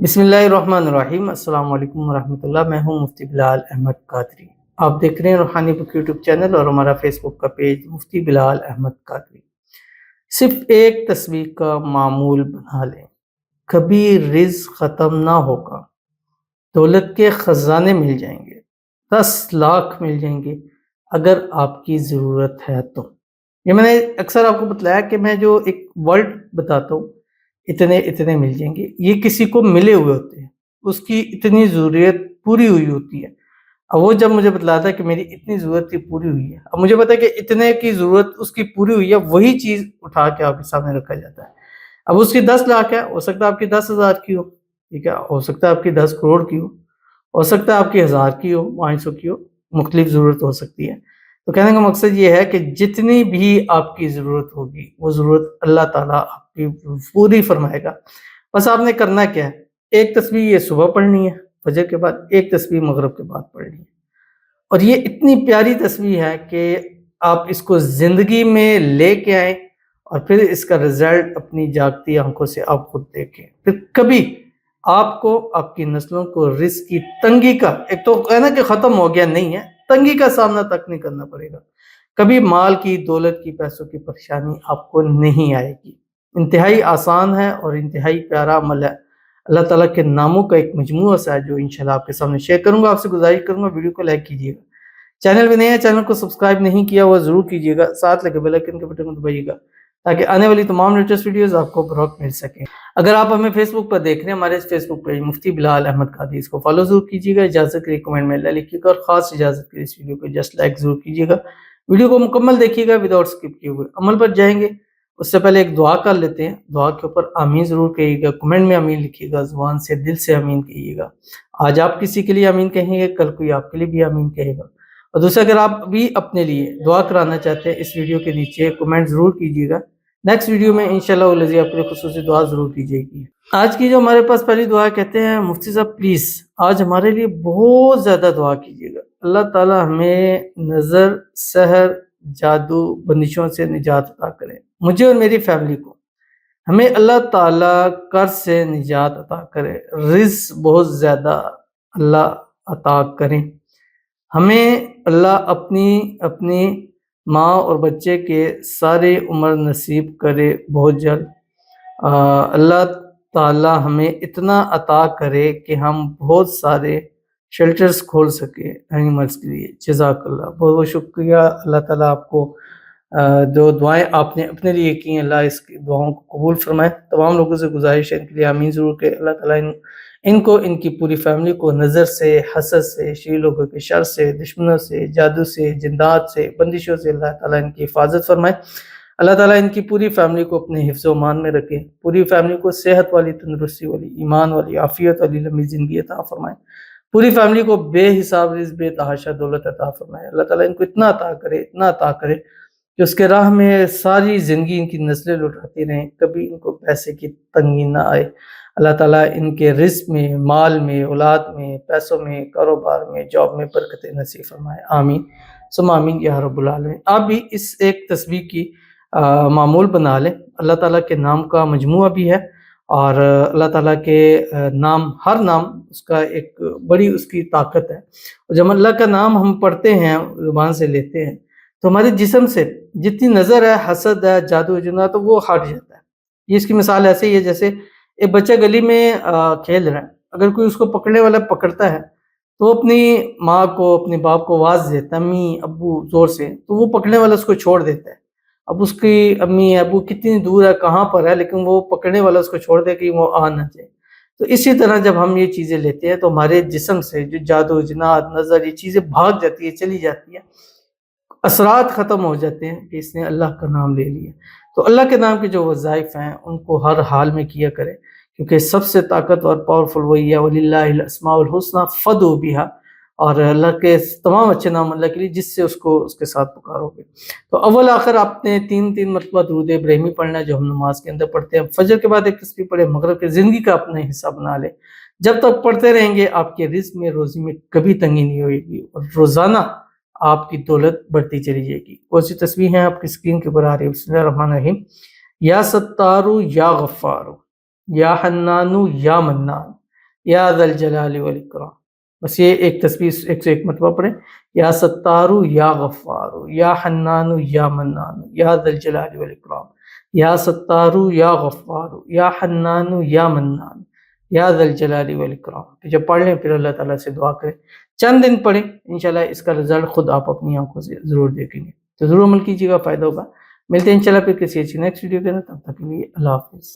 بسم اللہ الرحمن الرحیم۔ السلام علیکم ورحمۃ اللہ۔ میں ہوں مفتی بلال احمد قادری۔ آپ دیکھ رہے ہیں روحانی بک یوٹیوب چینل اور ہمارا فیس بک کا پیج مفتی بلال احمد قادری۔ صرف ایک تصویر کا معمول بنا لیں، کبھی رزق ختم نہ ہوگا، دولت کے خزانے مل جائیں گے، 10 لاکھ مل جائیں گے اگر آپ کی ضرورت ہے تو۔ یہ میں نے اکثر آپ کو بتلایا کہ میں جو ایک ورڈ بتاتا ہوں، اتنے مل جائیں گے، یہ کسی کو ملے ہوئے ہوتے ہیں، اس کی اتنی ضرورت پوری ہوئی ہوتی ہے۔ اب وہ جب مجھے بتلاتا ہے کہ میری اتنی ضرورت تھی پوری ہوئی ہے، اب مجھے پتا ہے کہ اتنے کی ضرورت اس کی پوری ہوئی ہے، وہی چیز اٹھا کے آپ کے سامنے رکھا جاتا ہے۔ اب اس کی 10 لاکھ ہے، ہو سکتا ہے آپ کی 10,000 کی ہو، ٹھیک ہے، ہو سکتا ہے آپ کی 10 کروڑ کی ہو سکتا ہے آپ کی 1000 کی ہو، 500 کی ہو، مختلف ضرورت ہو سکتی ہے۔ تو کہنے کا مقصد یہ ہے کہ جتنی بھی آپ کی ضرورت ہوگی وہ ضرورت اللہ تعالیٰ آپ کی پوری فرمائے گا۔ بس آپ نے کرنا کیا ہے، ایک تسبیح یہ صبح پڑھنی ہے فجر کے بعد، ایک تسبیح مغرب کے بعد پڑھنی ہے، اور یہ اتنی پیاری تسبیح ہے کہ آپ اس کو زندگی میں لے کے آئیں اور پھر اس کا رزلٹ اپنی جاگتی آنکھوں سے آپ خود دیکھیں۔ پھر کبھی آپ کو آپ کی نسلوں کو رزق کی تنگی کا، ایک تو کہنا کہ ختم ہو گیا نہیں ہے، تنگی کا سامنا تک نہیں کرنا پڑے گا۔ کبھی مال کی، دولت کی، پیسوں کی پریشانی آپ کو نہیں آئے گی۔ انتہائی آسان ہے اور انتہائی پیارا عمل ہے۔ اللہ تعالیٰ کے ناموں کا ایک مجموعہ سا ہے جو انشاءاللہ آپ کے سامنے شیئر کروں گا۔ آپ سے گزارش کروں گا ویڈیو کو لائک کیجیے گا، چینل بھی نئے ہیں چینل کو سبسکرائب نہیں کیا وہ ضرور کیجیے گا، ساتھ لگے بیل آئیکن کے بٹن کو دبائیے گا تاکہ آنے والی تمام لیٹسٹ ویڈیوز آپ کو بروقت مل سکیں۔ اگر آپ ہمیں فیس بک پر دیکھ رہے ہیں، ہمارے فیس بک پیج مفتی بلال احمد قادری، اس کو فالو ضرور کیجیے گا۔ اجازت کے لیے کمنٹ میں اللہ لکھیے گا، اور خاص اجازت کے لیے اس ویڈیو کو جسٹ لائک ضرور کیجیے گا۔ ویڈیو کو مکمل دیکھیے گا وداؤٹ اسکپ کیے ہوئے۔ عمل پر جائیں گے اس سے پہلے ایک دعا کر لیتے ہیں۔ دعا کے اوپر آمین ضرور کہیے گا، کمنٹ میں آمین لکھیے گا، زبان سے دل سے آمین کہیے گا۔ آج آپ کسی کے لیے آمین کہیں گے، کل کوئی آپ کے لیے بھی آمین کہے گا۔ اور دوسرا، اگر آپ بھی اپنے لیے دعا کرانا چاہتے ہیں، اس ویڈیو کے نیچے کمنٹ ضرور کیجیے گا۔ نیکسٹ ویڈیو میں انشاءاللہ العزیز آپ کے لیے خصوصی دعا ضرور کیجیے گی۔ آج کی جو ہمارے پاس پہلی دعا کہتے ہیں مفتی صاحب پلیز آج ہمارے لیے بہت زیادہ دعا کیجیے گا۔ اللہ تعالیٰ ہمیں نظر، سحر، جادو، بندشوں سے نجات عطا کرے، مجھے اور میری فیملی کو۔ ہمیں اللہ تعالیٰ قرض سے نجات عطا کرے، رزق بہت زیادہ اللہ عطا کریں۔ ہمیں اللہ اپنی ماں اور بچے کے سارے عمر نصیب کرے بہت جلد۔ اللہ تعالیٰ ہمیں اتنا عطا کرے کہ ہم بہت سارے شیلٹرز کھول سکے اینیملز کے لیے۔ جزاک اللہ، بہت بہت شکریہ۔ اللہ تعالیٰ آپ کو جو دعائیں آپ نے اپنے لیے کی ہیں، اللہ اس کی دعاؤں کو قبول فرمائے۔ تمام لوگوں سے گزارش ہے ان کے لیے آمین ضرور کہ اللہ تعالیٰ ان کو، ان کی پوری فیملی کو نظر سے، حسد سے، شریر لوگوں کے شر سے، دشمنوں سے، جادو سے، جنات سے، بندشوں سے اللہ تعالیٰ ان کی حفاظت فرمائے۔ اللہ تعالیٰ ان کی پوری فیملی کو اپنے حفظ و امان میں رکھے، پوری فیملی کو صحت والی، تندرستی والی، ایمان والی، عافیت والی لمبی زندگی عطا فرمائے۔ پوری فیملی کو بے حساب رزق، بے تحاشا دولت عطا فرمائے۔ اللہ تعالیٰ ان کو اتنا عطا کرے کہ اس کے راہ میں ساری زندگی ان کی نسلیں لٹاتی رہیں، کبھی ان کو پیسے کی تنگی نہ آئے۔ اللہ تعالیٰ ان کے رزق میں، مال میں، اولاد میں، پیسوں میں، کاروبار میں، جاب میں برکت نصیب فرمائے، آمین ثم آمین یا رب العالمین۔ آپ بھی اس ایک تسبیح کی معمول بنا لیں۔ اللہ تعالیٰ کے نام کا مجموعہ بھی ہے، اور اللہ تعالیٰ کے نام، ہر نام اس کا ایک بڑی اس کی طاقت ہے۔ اور جب اللہ کا نام ہم پڑھتے ہیں، زبان سے لیتے ہیں، تو ہمارے جسم سے جتنی نظر ہے، حسد ہے، جادو جنات، تو وہ ہٹ جاتا ہے۔ یہ اس کی مثال ایسے ہی ہے جیسے ایک بچہ گلی میں کھیل رہا ہے، اگر کوئی اس کو پکڑنے والا پکڑتا ہے تو اپنی ماں کو، اپنے باپ کو آواز دیتا ہے، امی ابو زور سے، تو وہ پکڑنے والا اس کو چھوڑ دیتا ہے۔ اب اس کی امی ابو کتنی دور ہے، کہاں پر ہے، لیکن وہ پکڑنے والا اس کو چھوڑ دے کہ وہ آ نہ جائے۔ تو اسی طرح جب ہم یہ چیزیں لیتے ہیں تو ہمارے جسم سے جو جادو جنات نظر، یہ چیزیں بھاگ جاتی ہے، چلی جاتی ہیں، اثرات ختم ہو جاتے ہیں کہ اس نے اللہ کا نام لے لیا۔ تو اللہ کے نام کے جو وظائف ہیں ان کو ہر حال میں کیا کرے، کیونکہ سب سے طاقتور پاورفل وہی ہے، وَلِلَّهِ الْأَسْمَاءُ الْحُسْنَى فَادْعُوا بِهَا، اور اللہ کے تمام اچھے نام اللہ کے لیے جس سے اس کو اس کے ساتھ پکارو گے۔ تو اول آخر آپ نے 3 مرتبہ درود ابراہیمی پڑھنا ہے جو ہم نماز کے اندر پڑھتے ہیں۔ فجر کے بعد ایک تسبیح پڑھیں، مغرب کے زندگی کا اپنا حصہ بنا لیں۔ جب تک پڑھتے رہیں گے آپ کے رزق میں، روزی میں کبھی تنگی نہیں ہوئے گی، اور روزانہ آپ کی دولت بڑھتی چلی جائے گی۔ کون سی تسبیح ہیں آپ کی اسکرین کے اوپر آ رہی ہے؟ بسم اللہ الرحمن الرحیم۔ یا ستارو یا غفارو، یا حنانو یا منان، یا ذا الجلال والاکرام. بس یہ ایک تسبیح 101 مرتبہ پڑھیں. یا ستارو یا غفارو یا حنانو یا منانو یا ذا الجلال والاکرام. یا ستارو یا غفارو یا حنانو یا منانو یا ذا الجلال والاکرام. جب پڑھ لیں پھر اللہ تعالیٰ سے دعا کریں. چند دن پڑھیں، انشاءاللہ اس کا رزلٹ خود آپ اپنی آنکھوں سے ضرور دیکھیں گے. تو ضرور عمل کیجیے گا، فائدہ ہوگا. ملتے ہیں انشاءاللہ پھر کسی اچھی نیکسٹ ویڈیو کے اندر. تب تک کے لیے اللہ حافظ.